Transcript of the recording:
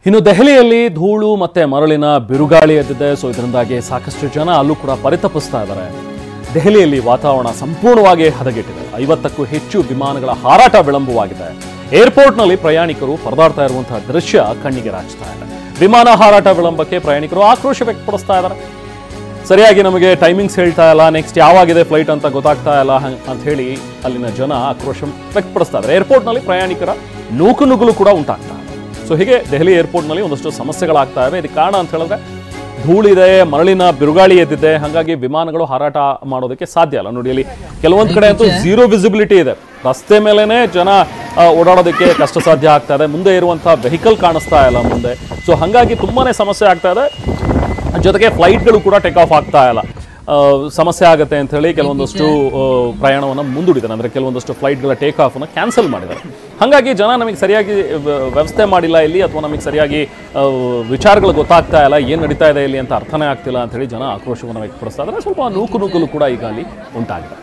ಇನ್ನು ದೆಹಲಿಯಲ್ಲಿ ಧೂಳು ಮತ್ತೆ ಮರಳಿನ ಬಿರುಗಾಳಿ ಎದ್ದಿದೆ. ಸೊ ಇದರಿಂದಾಗಿ ಸಾಕಷ್ಟು ಜನ ಅಲ್ಲೂ ಕೂಡ ಪರಿತಪಿಸ್ತಾ ಇದ್ದಾರೆ. ದೆಹಲಿಯಲ್ಲಿ ವಾತಾವರಣ ಸಂಪೂರ್ಣವಾಗಿ ಹದಗೆಟ್ಟಿದೆ. 50ಕ್ಕೂ ಹೆಚ್ಚು ವಿಮಾನಗಳ ಹಾರಾಟ ವಿಳಂಬವಾಗಿದೆ. ಏರ್ಪೋರ್ಟ್ನಲ್ಲಿ ಪ್ರಯಾಣಿಕರು ಪರದಾಡ್ತಾ ಇರುವಂತಹ ದೃಶ್ಯ ಕಣ್ಣಿಗೆ ರಾಚ್ತಾ ಇದೆ. ವಿಮಾನ ಹಾರಾಟ ವಿಳಂಬಕ್ಕೆ ಪ್ರಯಾಣಿಕರು ಆಕ್ರೋಶ ವ್ಯಕ್ತಪಡಿಸ್ತಾ ಇದ್ದಾರೆ. ಸರಿಯಾಗಿ ನಮಗೆ ಟೈಮಿಂಗ್ಸ್ ಹೇಳ್ತಾ ಇಲ್ಲ, ನೆಕ್ಸ್ಟ್ ಯಾವಾಗಿದೆ ಫ್ಲೈಟ್ ಅಂತ ಗೊತ್ತಾಗ್ತಾ ಇಲ್ಲ ಅಂತ ಹೇಳಿ ಅಲ್ಲಿನ ಜನ ಆಕ್ರೋಶ ವ್ಯಕ್ತಪಡಿಸ್ತಾ ಇದ್ದಾರೆ. ಏರ್ಪೋರ್ಟ್ನಲ್ಲಿ ಪ್ರಯಾಣಿಕರ ನೂಕುನುಗ್ಗಲು ಕೂಡ ಉಂಟಾಗ್ತಾ ಇದೆ. ಸೊ ಹೀಗೆ ದೆಹಲಿ ಏರ್ಪೋರ್ಟ್ನಲ್ಲಿ ಒಂದಷ್ಟು ಸಮಸ್ಯೆಗಳಾಗ್ತಾ ಇವೆ. ಇದಕ್ಕೆ ಕಾರಣ ಅಂತ ಹೇಳಿದ್ರೆ ಧೂಳಿದೆ, ಮರಳಿನ ಬಿರುಗಾಳಿ ಎದ್ದಿದೆ. ಹಾಗಾಗಿ ವಿಮಾನಗಳು ಹಾರಾಟ ಮಾಡೋದಕ್ಕೆ ಸಾಧ್ಯ ಇಲ್ಲ. ನೋಡಿ, ಅಲ್ಲಿ ಕೆಲವೊಂದು ಕಡೆ ಅಂತೂ ಝೀರೋ ವಿಸಿಬಿಲಿಟಿ ಇದೆ. ರಸ್ತೆ ಮೇಲೇನೆ ಜನ ಓಡಾಡೋದಕ್ಕೆ ಕಷ್ಟ ಸಾಧ್ಯ ಆಗ್ತಾ ಇದೆ. ಮುಂದೆ ಇರುವಂತಹ ವೆಹಿಕಲ್ ಕಾಣಿಸ್ತಾ ಇಲ್ಲ ಮುಂದೆ. ಸೊ ಹಾಗಾಗಿ ತುಂಬಾನೇ ಸಮಸ್ಯೆ ಆಗ್ತಾ ಇದೆ. ಜೊತೆಗೆ ಫ್ಲೈಟ್ಗಳು ಕೂಡ ಟೇಕ್ ಆಫ್ ಆಗ್ತಾ ಇಲ್ಲ. ಸಮಸ್ಯೆ ಆಗುತ್ತೆ ಅಂತ ಹೇಳಿ ಕೆಲವೊಂದಷ್ಟು ಪ್ರಯಾಣವನ್ನು ಮುಂದೂಡಿದ್ದಾರೆ. ಅಂದರೆ ಕೆಲವೊಂದಷ್ಟು ಫ್ಲೈಟ್ಗಳ ಟೇಕ್ ಆಫನ್ನು ಕ್ಯಾನ್ಸಲ್ ಮಾಡಿದ್ದಾರೆ. ಹಾಗಾಗಿ ಜನ ನಮಗೆ ಸರಿಯಾಗಿ ವ್ಯವಸ್ಥೆ ಮಾಡಿಲ್ಲ ಇಲ್ಲಿ, ಅಥವಾ ನಮಗೆ ಸರಿಯಾಗಿ ವಿಚಾರಗಳು ಗೊತ್ತಾಗ್ತಾ ಇಲ್ಲ, ಏನು ನಡೀತಾ ಇದೆ ಇಲ್ಲಿ ಅಂತ ಅರ್ಥನೇ ಆಗ್ತಿಲ್ಲ ಅಂತ ಹೇಳಿ ಜನ ಆಕ್ರೋಶವನ್ನು ವ್ಯಕ್ತಪಡಿಸ್ತಾ ಇದ್ದಾರೆ. ಸ್ವಲ್ಪ ನೂಕುನುಗ್ಗಲು ಕೂಡ ಈಗ ಅಲ್ಲಿ ಉಂಟಾಗಿದೆ.